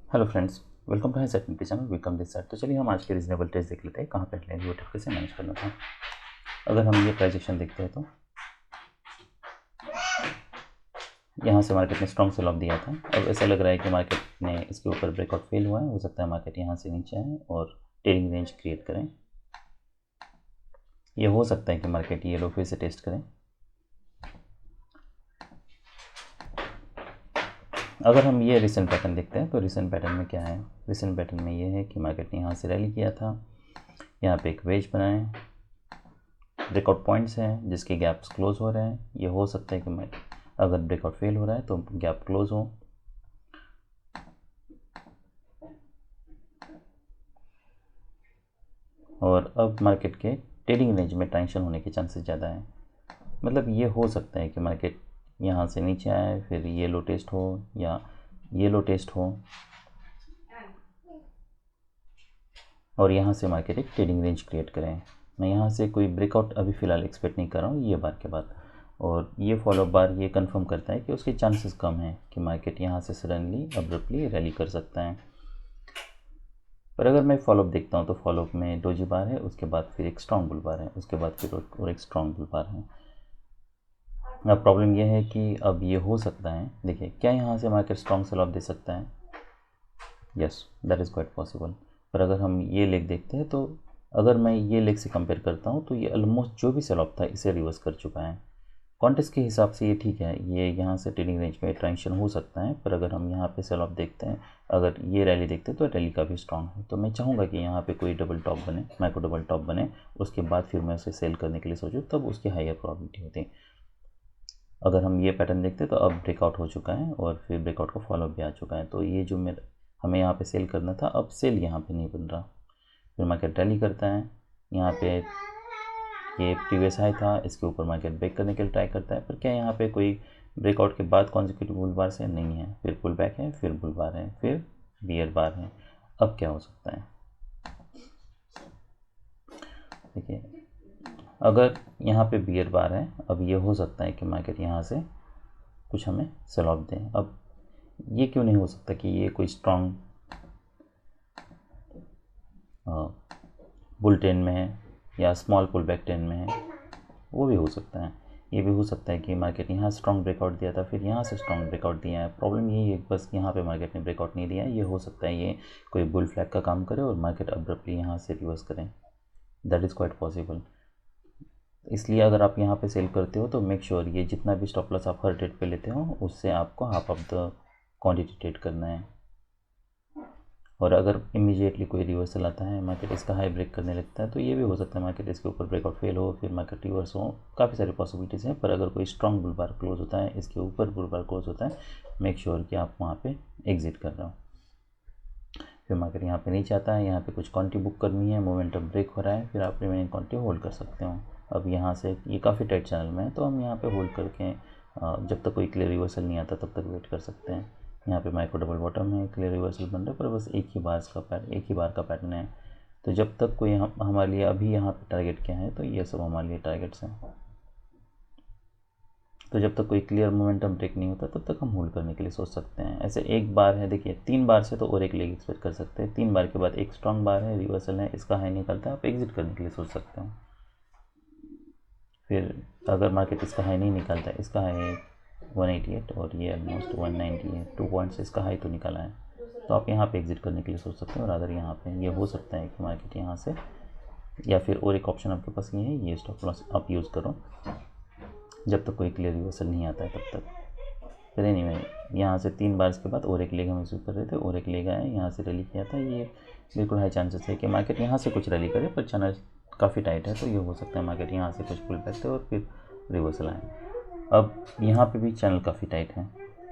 Hello friends, welcome to high set channel. Welcome this side. तो चलिए हम आज के रीजनेबल टेस्ट देख लेते हैं, कहाँ पे लेंगे वो कैसे मैनेज करना था। अगर हम ये प्राइजेक्शन देखते हैं तो यहाँ से मार्केट ने स्ट्रॉन्ग सेल ऑफ दिया था। अब ऐसा लग रहा है कि मार्केट ने इसके ऊपर ब्रेकआउट फेल हुआ है। हो सकता है मार्केट यहाँ से नीचे आए और ट्रेडिंग रेंज क्रिएट करें। ये हो सकता है कि मार्केट ये लो फिर से टेस्ट करें। अगर हम ये रिसेंट पैटर्न देखते हैं तो रिसेंट पैटर्न में क्या है, रिसेंट पैटर्न में ये है कि मार्केट ने यहाँ से रैली किया था, यहाँ पे एक वेज बनाए, ब्रेकआउट पॉइंट्स हैं जिसके गैप्स क्लोज हो रहे हैं। ये हो सकता है कि मैं अगर ब्रेकआउट फेल हो रहा है तो गैप क्लोज हो। और अब मार्केट के ट्रेडिंग रेंज में टेंशन होने के चांसेस ज़्यादा हैं। मतलब ये हो सकता है कि मार्केट यहाँ से नीचे आए, फिर ये लो टेस्ट हो या ये लो टेस्ट हो और यहाँ से मार्केट एक ट्रेडिंग रेंज क्रिएट करें। मैं यहाँ से कोई ब्रेकआउट अभी फ़िलहाल एक्सपेक्ट नहीं कर रहा हूँ ये बार के बाद। और ये फॉलोअप बार ये कंफर्म करता है कि उसके चांसेस कम हैं कि मार्केट यहाँ से सडनली अब्रप्टली रैली कर सकता है। पर अगर मैं फॉलोअप देखता हूँ तो फॉलोअप में डोजी बार है, उसके बाद फिर एक स्ट्रॉन्ग बुल बार है, उसके बाद फिर और एक स्ट्रॉन्ग बुल बार है। अब प्रॉब्लम यह है कि अब ये हो सकता है, देखिए क्या यहाँ से मार्केट स्ट्रॉन्ग सेल ऑफ दे सकता है? Yes, that is quite possible. पर अगर हम ये लेग देखते हैं तो अगर मैं ये लेग से कंपेयर करता हूँ तो ये ऑलमोस्ट जो भी सेल ऑफ था इसे रिवर्स कर चुका है। कॉन्टेक्स्ट के हिसाब से ये ठीक है, ये यहाँ से ट्रेडिंग रेंज में ट्रांजिशन हो सकता है। पर अगर हम यहाँ पे सेल ऑफ देखते हैं, अगर ये रैली देखते हैं तो रैली का भी स्ट्रॉन्ग है। तो मैं चाहूँगा कि यहाँ पे कोई डबल टॉप बने, माइक्रो डबल टॉप बने, उसके बाद फिर मैं उसे सेल करने के लिए सोचूँ, तब उसकी हायर प्रॉबिलिटी होती है। अगर हम ये पैटर्न देखते हैं तो अब ब्रेकआउट हो चुका है और फिर ब्रेकआउट का फॉलोअप भी आ चुका है। तो ये जो हमें यहाँ पे सेल करना था, अब सेल यहाँ पे नहीं बन रहा। फिर मार्केट रैली करता है, यहाँ पे ये प्रीवियस हाई था, इसके ऊपर मार्केट ब्रेक करने के लिए ट्राई करता है। पर क्या यहाँ पे कोई ब्रेकआउट के बाद कॉन्जिक्यूटिव बुल बार से नहीं है, फिर पुल बैक है, फिर बुल बार है, फिर बियर बार है। अब क्या हो सकता है? देखिए अगर यहाँ पे बियर बार है, अब ये हो सकता है कि मार्केट यहाँ से कुछ हमें सेल ऑफ दें। अब ये क्यों नहीं हो सकता कि ये कोई स्ट्रॉन्ग बुल ट्रेंड में है या स्मॉल पुल बैक ट्रेंड में है, वो भी हो सकता है। ये भी हो सकता है कि मार्केट यहाँ स्ट्रॉन्ग ब्रेकआउट दिया था, फिर यहाँ से स्ट्रॉन्ग ब्रेकआउट दिया है। प्रॉब्लम यही है बस यहाँ पे मार्केट ने ब्रेकआउट नहीं दिया है। ये हो सकता है ये कोई बुल फ्लैग का काम करे और मार्केट अब्रप्टली यहाँ से रिवर्स करें। That is quite possible. इसलिए अगर आप यहाँ पे सेल करते हो तो मेक श्योर ये जितना भी स्टॉप लॉस आप हर ट्रेड पे लेते हो उससे आपको half of the quantity trade करना है। और अगर इमीडिएटली कोई रिवर्सल आता है, मार्केट इसका हाई ब्रेक करने लगता है, तो ये भी हो सकता है मार्केट इसके ऊपर ब्रेकआउट फेल हो, फिर मार्केट रिवर्स हो। काफ़ी सारी पॉसिबिलिटीज़ हैं। पर अगर कोई स्ट्रॉन्ग बुल बार क्लोज होता है, इसके ऊपर बुल बार क्लोज होता है, मेक श्योर कि आप वहाँ पे एग्जिट कर रहे हो। फिर मार्केट यहाँ पे नीचे आता है, यहाँ पे कुछ क्वांटिटी बुक करनी है, मोमेंटम ब्रेक हो रहा है, फिर आप रिमेनिंग क्वांटिटी होल्ड कर सकते हो। अब यहाँ से ये काफ़ी टाइट चैनल में है तो हम यहाँ पे होल्ड करके जब तक कोई क्लियर रिवर्सल नहीं आता तब तक वेट कर सकते हैं। यहाँ पे माइक्रो डबल बॉटम है, क्लियर रिवर्सल बन रहा है, पर बस एक ही बार का पैटर्न है। तो जब तक कोई हमारे लिए अभी यहाँ पे टारगेट क्या है, तो ये सब हमारे लिए टारगेट्स हैं। तो जब तक कोई क्लियर मोमेंटम ब्रेक नहीं होता तब तक हम होल्ड करने के लिए सोच सकते हैं। ऐसे एक बार है, देखिए 3 बार से तो और एक लेग एक्सपेक्ट कर सकते हैं। 3 बार के बाद एक स्ट्रॉन्ग बार है, रिवर्सल है, इसका हाई निकलता है, आप एग्जिट करने के लिए सोच सकते हो। फिर अगर मार्केट इसका हाई नहीं निकालता है, इसका हाई 188 और ये ऑलमोस्ट 190 है, 2 पॉइंट्स इसका हाई तो निकाला है, तो आप यहाँ पे एग्जिट करने के लिए सोच सकते हो। और अगर यहाँ पे ये हो सकता है कि मार्केट यहाँ से, या फिर और एक ऑप्शन आपके पास ये है, ये स्टॉप लॉस आप यूज़ करो जब तक कोई क्लियर रिवर्सल नहीं आता है तब तक। फिर एनीवे यहाँ से 3 बार के बाद और एक लेग हम इस कर रहे थे, और एक लेग आया, यहाँ से रैली किया था। ये बिल्कुल हाई चांसेस है कि मार्केट यहाँ से कुछ रैली करे, पर चैनल काफ़ी टाइट है तो ये हो सकता है मार्केट यहाँ से कुछ पुल बैक करे और फिर रिवर्सल आए। अब यहाँ पे भी चैनल काफ़ी टाइट है,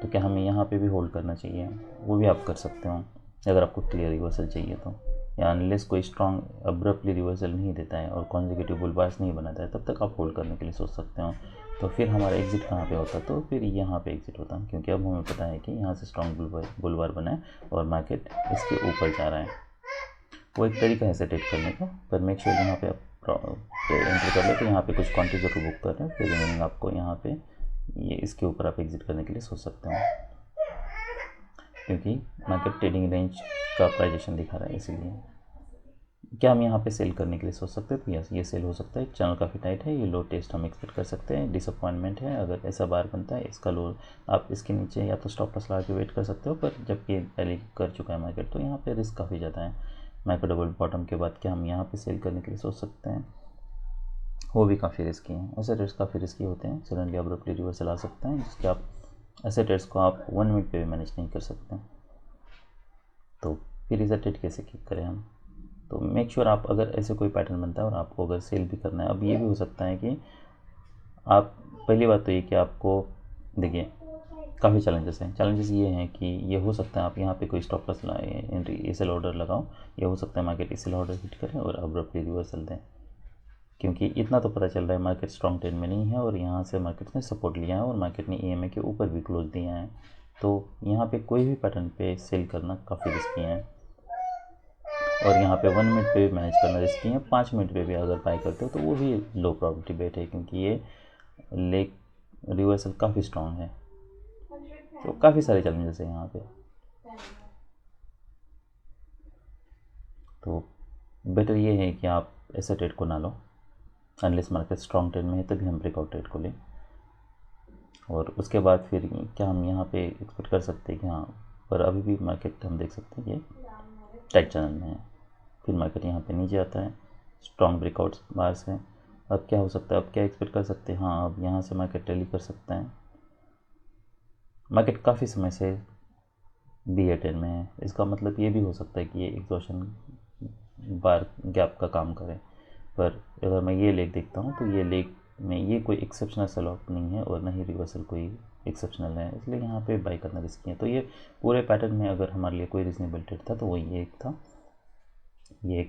तो क्या हमें यहाँ पे भी होल्ड करना चाहिए? वो भी आप कर सकते हो अगर आपको क्लियर रिवर्सल चाहिए तो, या अनलेस कोई स्ट्रॉन्ग अब्रप्टली रिवर्सल नहीं देता है और कॉन्जिक्यूटिव बुल बार्स नहीं बनाता है, तब तक आप होल्ड करने के लिए सोच सकते हो। तो फिर हमारा एग्जिट कहाँ पे होता? तो फिर यहाँ पे एग्जिट होता, क्योंकि अब हमें पता है कि यहाँ से स्ट्रॉन्ग बुल बार बना है और मार्केट इसके ऊपर जा रहा है। वो एक तरीका है ऐसे ट्रेड करने का, पर मेक श्योर यहाँ पे आप एंटर कर ले तो यहाँ पे कुछ क्वांटिटी जरूर बुक कर रहे हैं, फिर रिमेनिंग आपको यहाँ पे ये इसके ऊपर आप एग्जिट करने के लिए सोच सकते हो। क्योंकि मार्केट ट्रेडिंग रेंज का प्राइजेशन दिखा रहा है। इसीलिए क्या हम यहाँ पे सेल करने के लिए सोच सकते हैं? तो यस, ये सेल हो सकता है। चैनल काफ़ी टाइट है, ये लो टेस्ट हम एक्सपेक्ट कर सकते हैं। डिसअपॉइंटमेंट है अगर ऐसा बार बनता है, इसका लो आप इसके नीचे या तो स्टॉप लॉस लगा के वेट कर सकते हो, पर जब ये रैली कर चुका है मार्केट तो यहाँ पे रिस्क काफ़ी ज़्यादा है। मार्केट डबल बॉटम के बाद क्या हम यहाँ पे सेल करने के लिए सोच सकते हैं? वो भी काफ़ी रिस्की हैं। ऐसे ट्रेड्स काफ़ी रिस्की होते हैं, सडनली अब्रप्टली रिवर्सल आ सकते हैं, जिसके आप ऐसे ट्रेड्स को आप 1 मिनट पे भी मैनेज नहीं कर सकते। तो फिर इसे ट्रेड कैसे किक करें हम? तो मेक श्योर आप अगर ऐसे कोई पैटर्न बनता है और आपको अगर सेल भी करना है, अब ये भी हो सकता है कि आप, पहली बात तो ये कि आपको देखिए काफ़ी चैलेंजेस हैं। चैलेंजेस ये हैं कि ये हो सकता है आप यहाँ पे कोई stop loss entry SL order लगाओ, ये हो सकता है मार्केट एसएल ऑर्डर हिट करें और अब्रप्टली रिवर्सल दें, क्योंकि इतना तो पता चल रहा है मार्केट स्ट्रॉन्ग ट्रेंड में नहीं है और यहाँ से मार्केट ने सपोर्ट लिया है और मार्केट ने ईएमए के ऊपर भी क्लोज दिया है। तो यहाँ पे कोई भी पैटर्न पे सेल करना काफ़ी रिस्की है और यहाँ पे 1 मिनट पे भी मैनेज करना रिस्की है। 5 मिनट पे भी अगर बाय करते हो तो वो भी लो प्रॉबिलिटी बेट है, क्योंकि ये लेग रिवर्सल काफ़ी स्ट्रॉन्ग है। तो काफ़ी सारे चैलेंजेस हैं यहाँ पे। तो बेटर ये है कि आप ऐसे ट्रेड को ना लो, अनलेस मार्केट स्ट्रॉन्ग ट्रेड में है तभी हम ब्रेकआउट ट्रेड को लें। और उसके बाद फिर क्या हम यहाँ पे एक्सपेक्ट कर सकते हैं कि हाँ, पर अभी भी मार्केट हम देख सकते हैं कि टाइट चैनल में है। फिर मार्केट यहाँ पे नीचे आता है, स्ट्रॉन्ग ब्रेकआउट्स बाहर से। अब क्या हो सकता है, अब क्या एक्सपेक्ट कर सकते हैं? हाँ, अब यहाँ से मार्केट रैली कर सकता है। मार्केट काफ़ी समय से BA10 में है, इसका मतलब ये भी हो सकता है कि ये एग्जॉशन बार गैप का काम करे। पर अगर मैं ये लेग देखता हूँ तो ये लेग में ये कोई एक्सेप्शनल सेल ऑफ नहीं है और ना ही रिवर्सल कोई एक्सेप्शनल है, इसलिए यहाँ पे बाई करना रिस्की है। तो ये पूरे पैटर्न में अगर हमारे लिए कोई रीजनेबल ट्रेड था तो वो ये एक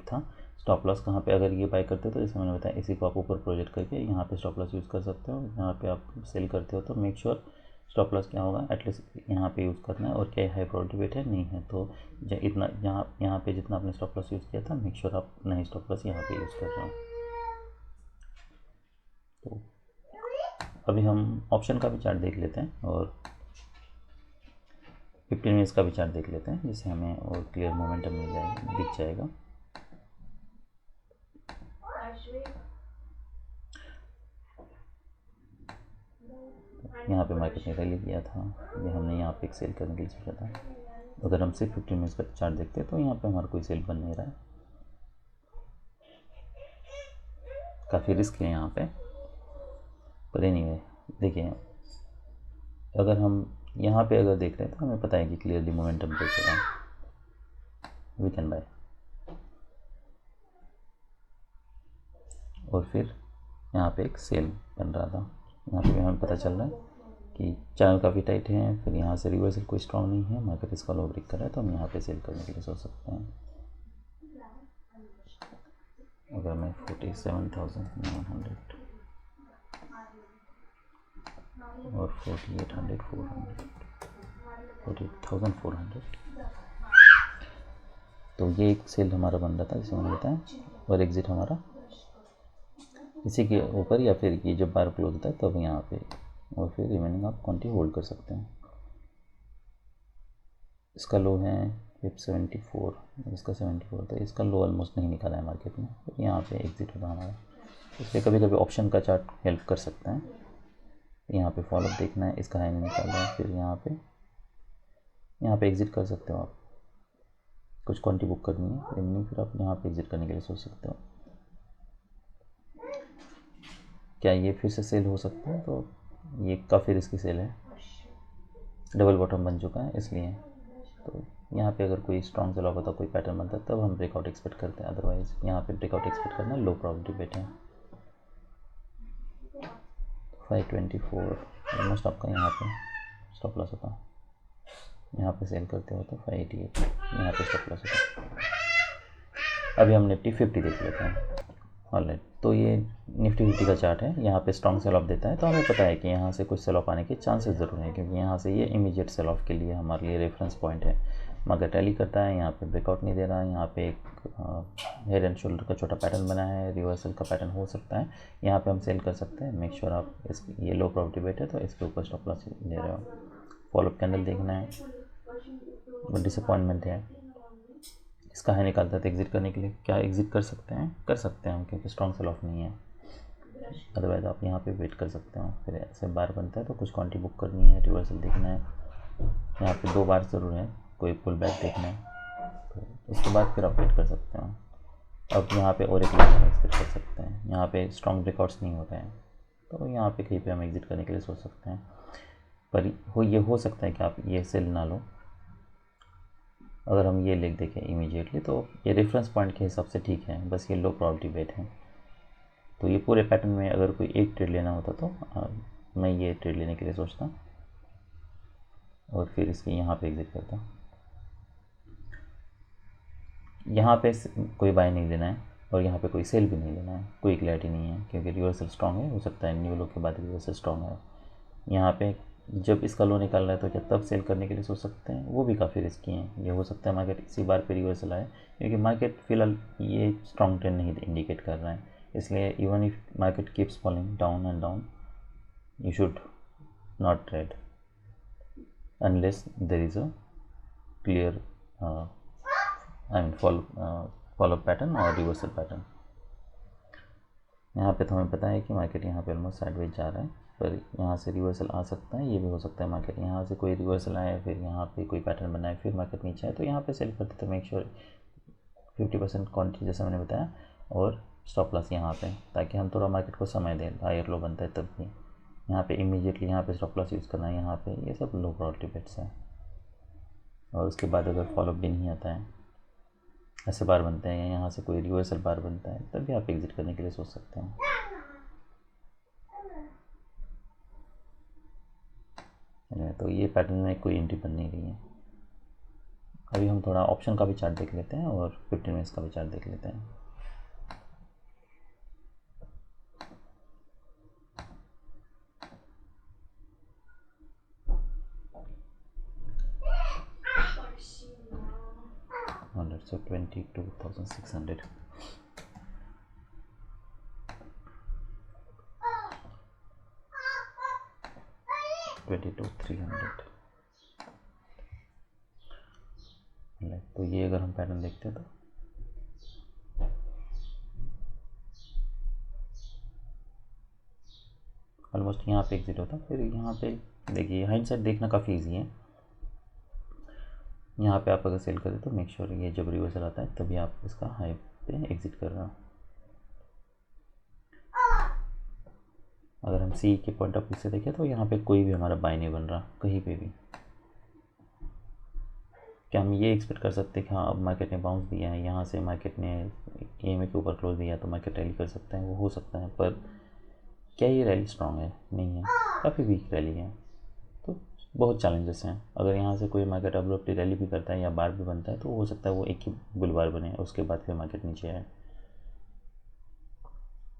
था। स्टॉप लॉस कहाँ पे अगर ये बाई करते हो तो जैसे मैंने बताया, इसी को आप ऊपर प्रोजेक्ट करके यहाँ पे स्टॉप लॉस यूज़ कर सकते हो। यहाँ पे आप सेल करते हो तो मेक श्योर स्टॉप लॉस क्या होगा, एटलीस्ट यहाँ पे यूज़ करना है। और क्या हाई प्रोबेबिलिटी वेट है? नहीं है तो इतना यहाँ पे जितना आपने स्टॉप लॉस यूज़ किया था, मेक श्योर आप नहीं स्टॉप लॉस यहाँ पे यूज़ कर रहे हो। तो अभी हम ऑप्शन का भी चार्ट देख लेते हैं और 15 मिनट्स का भी चार्ट देख लेते हैं, जिससे हमें और क्लियर मोमेंटम मिल जाएगा, दिख जाएगा। यहाँ पे मार्केट ने रैली किया था, ये हमने यहाँ पे एक सेल करने के लिए सोचा था। अगर हम सिर्फ 15 मिनट्स का चार्ट देखते हैं तो यहाँ पे हमारा कोई सेल बन नहीं रहा है, काफ़ी रिस्क है यहाँ पे। पर एनीवे देखिए, अगर हम यहाँ पे अगर देख रहे हैं तो हमें पता है कि क्लियरली मोमेंटम ब्रेक हो रहा है, वी कैन बाय। और फिर यहाँ पे एक सेल बन रहा था, यहाँ पे हमें पता चल रहा है कि चैनल काफ़ी टाइट है, फिर यहाँ से रिवर्सल कोई स्ट्रॉन्ग नहीं है, मार्केट इसका लो ब्रेक कर रहा है, तो हम यहाँ पे सेल करने के लिए सोच सकते हैं। अगर मैं 47,900 और 4800 48,400, तो ये एक सेल हमारा बन रहा था जिसे मैंने बताया, और एग्ज़िट हमारा इसी के ऊपर या फिर ये जब बार क्लोज होता है तब यहाँ पे, और फिर रिमेनिंग आप क्वांटिटी होल्ड कर सकते हैं। इसका लो है 74, इसका 74, तो इसका लो ऑलमोस्ट नहीं निकाला है मार्केट में, तो यहाँ पे एग्जिट होगा हमारा। इसलिए कभी कभी ऑप्शन का चार्ट हेल्प कर सकता है। यहाँ पे फॉलोअप देखना है, इसका हाई नहीं निकाल रहा है, फिर यहाँ पे एग्जिट कर सकते हो आप। कुछ क्वांटिटी बुक करनी है रिमेनिंग, फिर आप यहाँ पे एग्जिट करने के लिए सोच सकते हो। क्या ये फिर से सेल हो सकता है? तो ये काफ़ी रिस्की सेल है, डबल बॉटम बन चुका है इसलिए। तो यहाँ पे अगर कोई स्ट्रॉन्ग सेल ऑफ होता, कोई पैटर्न बनता, तब हम ब्रेकआउट एक्सपेक्ट करते हैं, अदरवाइज यहाँ पे ब्रेकआउट एक्सपेक्ट करना लो प्रोबेबिलिटी बेट है। 524 ऑलमोस्ट आपका यहाँ पे स्टॉप लॉस होता, यहाँ पे सेल करते हो तो 588 यहाँ पे स्टॉप लॉस होता। अभी हम निफ्टी 50 देख लेते हैं। ऑलराइट, तो ये निफ्टी 50 का चार्ट है, यहाँ पे स्ट्रॉन्ग सेल ऑफ देता है, तो हमें पता है कि यहाँ से कुछ सेल ऑफ आने के चांसेस ज़रूर हैं, क्योंकि यहाँ से ये इमीडिएट सेल ऑफ के लिए हमारे लिए रेफरेंस पॉइंट है। मगर टैली करता है, यहाँ पे ब्रेकआउट नहीं दे रहा है, यहाँ पे एक हेड एंड शोल्डर का छोटा पैटर्न बना है, रिवर्सल का पैटर्न हो सकता है, यहाँ पे हम सेल कर सकते हैं। मेक श्योर आप ये लो प्रोबेबिलिटी बेट है तो इसके ऊपर स्टॉप लॉस ले रहे हो। फॉलोअप कैंडल देखना है, वो डिसअपॉइंटमेंट है। इसका है निकालता है तो एग्ज़िट करने के लिए क्या एग्ज़िट कर सकते हैं हम, क्योंकि स्ट्रॉन्ग सेल ऑफ नहीं है। अदरवाइज़ आप यहाँ पे वेट कर सकते हो। फिर ऐसे बार बनता है तो कुछ क्वांटिटी बुक करनी है, रिवर्सल देखना है। यहाँ पे 2 बार ज़रूर है, कोई पुल बैक देखना है तो उसके बाद फिर आप वेट कर सकते हो। अब यहाँ पे और एक लेवल एक्सपेक्ट कर सकते हैं। यहाँ पे स्ट्रॉन्ग ब्रेकआउट्स नहीं हो रहे हैं तो यहाँ पे कहीं पे हम एग्ज़िट करने के लिए सोच सकते हैं। पर ये हो सकता है कि आप ये सेल ना लो। अगर हम ये लिख देखें इमीडिएटली तो ये रेफरेंस पॉइंट के हिसाब से ठीक है, बस ये लो प्रोबेबिलिटी बेट है। तो ये पूरे पैटर्न में अगर कोई एक ट्रेड लेना होता तो मैं ये ट्रेड लेने के लिए सोचता और फिर इसके यहाँ पे एग्ज़िट करता। यहाँ पे कोई बाय नहीं लेना है और यहाँ पे कोई सेल भी नहीं लेना है, कोई क्लैरिटी नहीं है क्योंकि रिवर्सल स्ट्रॉन्ग है। हो सकता है न्यू लो के बाद रिवर्सल स्ट्रॉन्ग है। यहाँ पे जब इसका लो निकाल रहा है तो क्या तब सेल करने के लिए सोच सकते हैं, वो भी काफ़ी रिस्की है। ये हो सकता है मार्केट इसी बार पे रिवर्सल आए क्योंकि मार्केट फिलहाल ये स्ट्रॉन्ग ट्रेंड नहीं इंडिकेट कर रहा है। इसलिए even if market keeps falling down and down, you should not trade unless there is a clear follow pattern और reversal pattern। यहाँ पे तो हमें पता है कि मार्केट यहाँ पे ऑलमोस्ट साइडवेज जा रहा है, पर यहाँ से रिवर्सल आ सकता है। ये भी हो सकता है मार्केट यहाँ से कोई रिवर्सल आए, फिर यहाँ पे कोई पैटर्न बनाए, फिर मार्केट नीचे आए तो यहाँ पे सेल करते तो मेक श्योर 50% क्वांटिटी जैसा मैंने बताया और स्टॉप लॉस यहाँ पे, ताकि हम थोड़ा मार्केट को समय दें। हायर लो बनता है तब भी यहाँ पे इमीडिएटली यहाँ पे स्टॉप लॉस यूज़ करना है। यहाँ पे ये सब लो प्रोबेबिलिटी बेट्स हैं। और उसके बाद अगर फॉलोअप भी नहीं आता है, ऐसे बार बनते हैं या यहाँ से कोई रिवर्सल बार बनता है, तब भी आप एग्जिट करने के लिए सोच सकते हैं। तो ये पैटर्न में कोई एंट्री बन नहीं रही है। अभी हम थोड़ा ऑप्शन का भी चार्ट देख लेते हैं और 15 मिनट्स का भी चार्ट देख लेते हैं। So 22,600 22,300। तो ये अगर हम पैटर्न देखते हैं तो ऑलमोस्ट यहाँ पे एग्जिट होता, फिर यहाँ पे देखिए हाइंडसाइड देखना काफ़ी इजी है। यहाँ पे आप अगर सेल करें तो मेक श्योर ये जब रिवर्सल आता है तभी आप इसका हाई पे एग्जिट कर रहे हो। अगर हम सी के पॉइंट ऑफ व्यू से देखें तो यहाँ पे कोई भी हमारा बाय नहीं बन रहा कहीं पे भी। क्या हम ये एक्सपेक्ट कर सकते हैं कि हाँ अब मार्केट ने बाउंस दिया है, यहाँ से मार्केट ने EMA के ऊपर क्लोज दिया तो मार्केट रैली कर सकता है? वो हो सकता है, पर क्या ये रैली स्ट्रॉन्ग है? नहीं है, काफ़ी वीक रैली है। तो बहुत चैलेंजेस हैं। अगर यहाँ से कोई मार्केट अब्रप्टली रैली भी करता है या बार भी बनता है तो हो सकता है वो एक ही बुल बार बने, उसके बाद फिर मार्केट नीचे आए।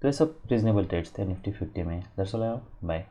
तो ये सब रीजनेबल ट्रेड्स थे निफ्टी 50 में। That's all, bye.